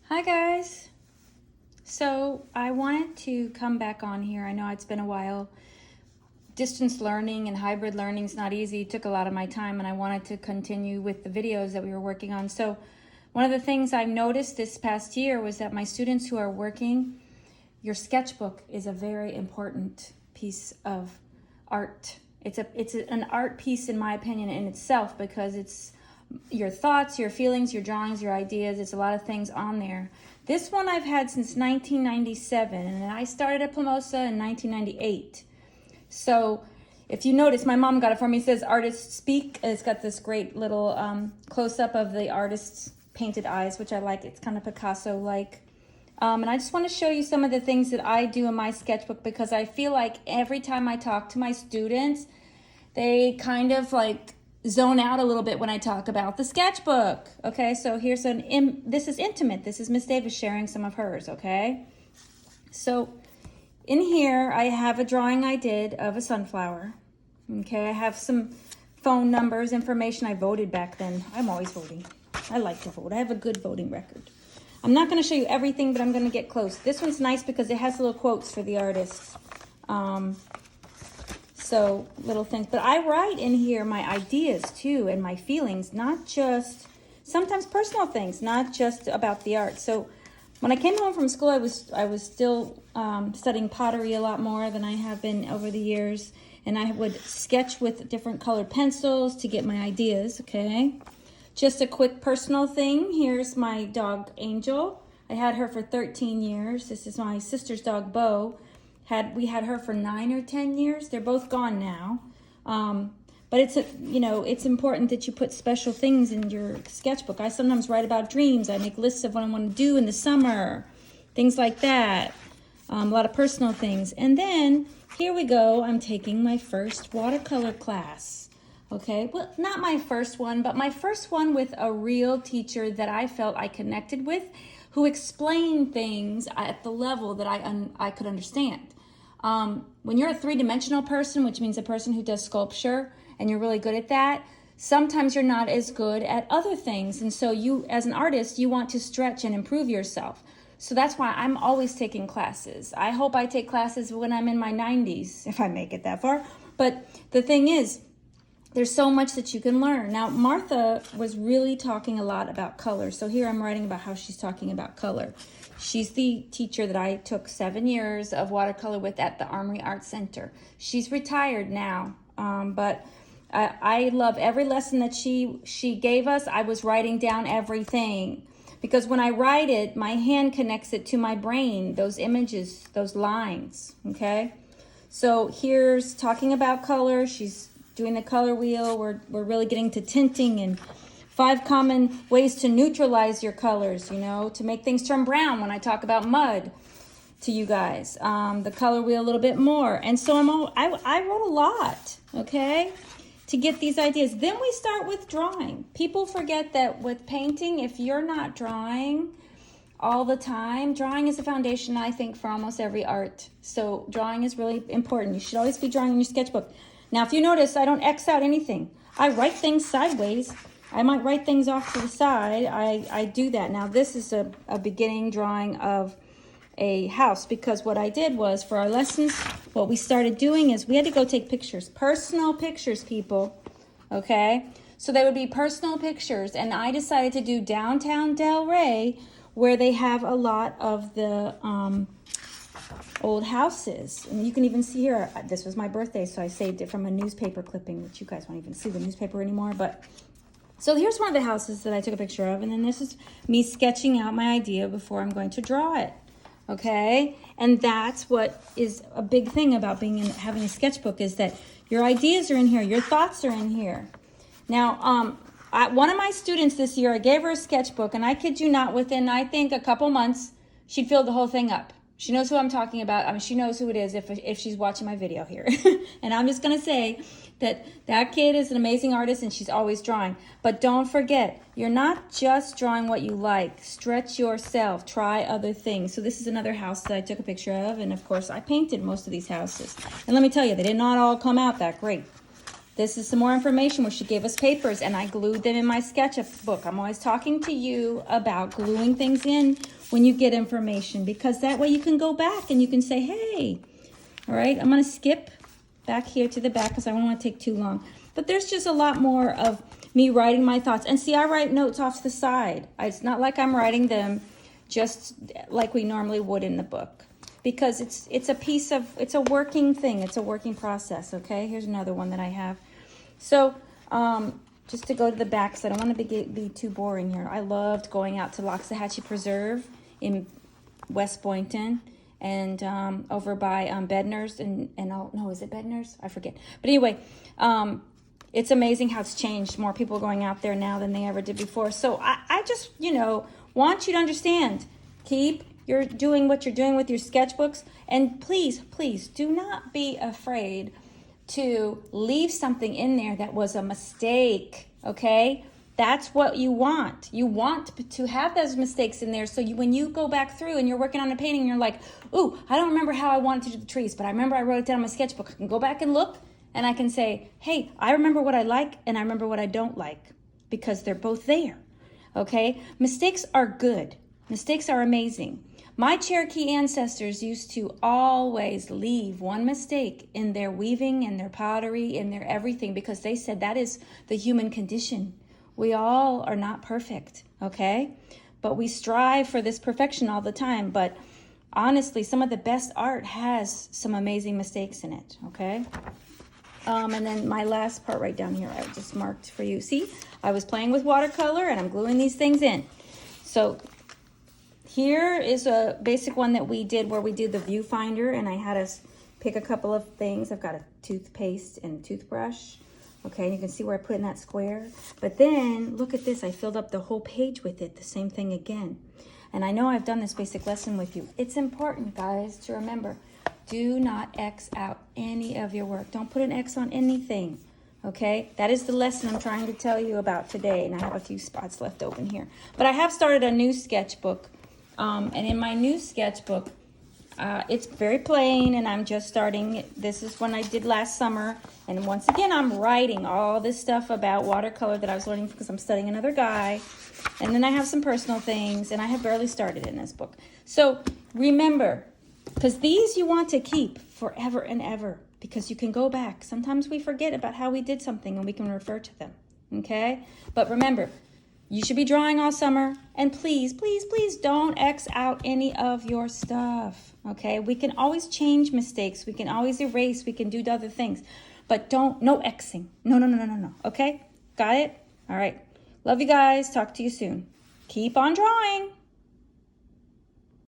Hi guys. So I wanted to come back on here. I know it's been a while. Distance learning and hybrid learning is not easy. It took a lot of my time and I wanted to continue with the videos that we were working on. So one of the things I've noticed this past year was that my students who are working, your sketchbook is a very important piece of art. It's an art piece in my opinion in itself because it's your thoughts, your feelings, your drawings, your ideas. It's a lot of things on there. This one I've had since 1997, and I started at Plumosa in 1998. So if you notice, my mom got it for me. It says Artists Speak. It's got this great little close-up of the artist's painted eyes, which I like. It's kind of Picasso-like. And I just want to show you some of the things that I do in my sketchbook because I feel like every time I talk to my students, they kind of like zone out a little bit when I talk about the sketchbook. Okay, so here's this is intimate. This is Miss Davis sharing some of hers, okay? So in here, I have a drawing I did of a sunflower. Okay, I have some phone numbers, information. I voted back then. I'm always voting. I like to vote. I have a good voting record. I'm not going to show you everything, but I'm going to get close. This one's nice because it has little quotes for the artists. So little things, but I write in here my ideas too and my feelings, not just sometimes personal things, not just about the art. So when I came home from school, I was still studying pottery a lot more than I have been over the years, and I would sketch with different colored pencils to get my ideas. Okay, just a quick personal thing. Here's my dog Angel. I had her for 13 years. This is my sister's dog Bo. We had her for 9 or 10 years. They're both gone now. But it's important that you put special things in your sketchbook. I sometimes write about dreams. I make lists of what I want to do in the summer, things like that. A lot of personal things. And then here we go. I'm taking my first watercolor class. Okay, well, not my first one, but my first one with a real teacher that I felt I connected with, who explained things at the level that I could understand. When you're a three-dimensional person, which means a person who does sculpture, and you're really good at that, sometimes you're not as good at other things. And so you, as an artist, you want to stretch and improve yourself. So that's why I'm always taking classes. I hope I take classes when I'm in my 90s, if I make it that far. But the thing is, there's so much that you can learn. Now, Martha was really talking a lot about color. So here I'm writing about how she's talking about color. She's the teacher that I took 7 years of watercolor with at the Armory Art Center. She's retired now, but I love every lesson that she gave us. I was writing down everything because when I write it, my hand connects it to my brain, those images, those lines, okay? So here's talking about color. She's doing the color wheel. We're really getting to tinting and 5 common ways to neutralize your colors, to make things turn brown when I talk about mud to you guys. The color wheel a little bit more. And so I wrote a lot, okay, to get these ideas. Then we start with drawing. People forget that with painting, if you're not drawing all the time, drawing is the foundation, I think, for almost every art. So drawing is really important. You should always be drawing in your sketchbook. Now, if you notice, I don't X out anything. I write things sideways. I might write things off to the side. I do that. Now, this is a beginning drawing of a house because what I did was for our lessons, what we started doing is we had to go take pictures, personal pictures, people, okay? So they would be personal pictures, and I decided to do downtown Del Rey where they have a lot of the old houses. And you can even see here, this was my birthday, so I saved it from a newspaper clipping, which you guys won't even see the newspaper anymore, but so here's one of the houses that I took a picture of, and then this is me sketching out my idea before I'm going to draw it, okay? And that's what is a big thing about having a sketchbook is that your ideas are in here, your thoughts are in here. Now, one of my students this year, I gave her a sketchbook, and I kid you not, within, I think, a couple months, she'd filled the whole thing up. She knows who I'm talking about. I mean, she knows who it is if she's watching my video here. And I'm just going to say that kid is an amazing artist and she's always drawing. But don't forget, you're not just drawing what you like. Stretch yourself. Try other things. So this is another house that I took a picture of. And, of course, I painted most of these houses. And let me tell you, they did not all come out that great. This is some more information where she gave us papers and I glued them in my sketchbook. I'm always talking to you about gluing things in when you get information, because that way you can go back and you can say, hey, all right, I'm going to skip back here to the back because I don't want to take too long. But there's just a lot more of me writing my thoughts. And see, I write notes off to the side. It's not like I'm writing them just like we normally would in the book, because it's a working thing. It's a working process, okay? Here's another one that I have. So just to go to the back, because I don't want to be too boring here. I loved going out to Loxahatchee Preserve in West Boynton and over by Bednar's and no, is it Bednar's? I forget. But anyway, it's amazing how it's changed. More people are going out there now than they ever did before. So I just, want you to understand, keep doing what you're doing with your sketchbooks. And please, please do not be afraid to leave something in there that was a mistake, okay? That's what you want. You want to have those mistakes in there so when you go back through and you're working on a painting and you're like, ooh, I don't remember how I wanted to do the trees, but I remember I wrote it down in my sketchbook. I can go back and look and I can say, hey, I remember what I like and I remember what I don't like, because they're both there, okay? Mistakes are good. Mistakes are amazing. My Cherokee ancestors used to always leave one mistake in their weaving and their pottery and their everything, because they said that is the human condition. We all are not perfect, okay? But we strive for this perfection all the time. But honestly, some of the best art has some amazing mistakes in it, okay? And then my last part right down here, I just marked for you. See, I was playing with watercolor and I'm gluing these things in. So here is a basic one that we did where we did the viewfinder, and I had us pick a couple of things. I've got a toothpaste and a toothbrush. Okay, and you can see where I put in that square. But then, look at this. I filled up the whole page with it, the same thing again. And I know I've done this basic lesson with you. It's important, guys, to remember, do not X out any of your work. Don't put an X on anything, okay? That is the lesson I'm trying to tell you about today. And I have a few spots left open here. But I have started a new sketchbook. And in my new sketchbook, it's very plain, and I'm just starting. This is one I did last summer. And once again, I'm writing all this stuff about watercolor that I was learning because I'm studying another guy. And then I have some personal things, and I have barely started in this book. So remember, because these you want to keep forever and ever, because you can go back. Sometimes we forget about how we did something, and we can refer to them, okay? But remember, you should be drawing all summer, and please, please, please don't X out any of your stuff, okay? We can always change mistakes. We can always erase. We can do other things, but no Xing. No, okay? Got it? All right. Love you guys. Talk to you soon. Keep on drawing.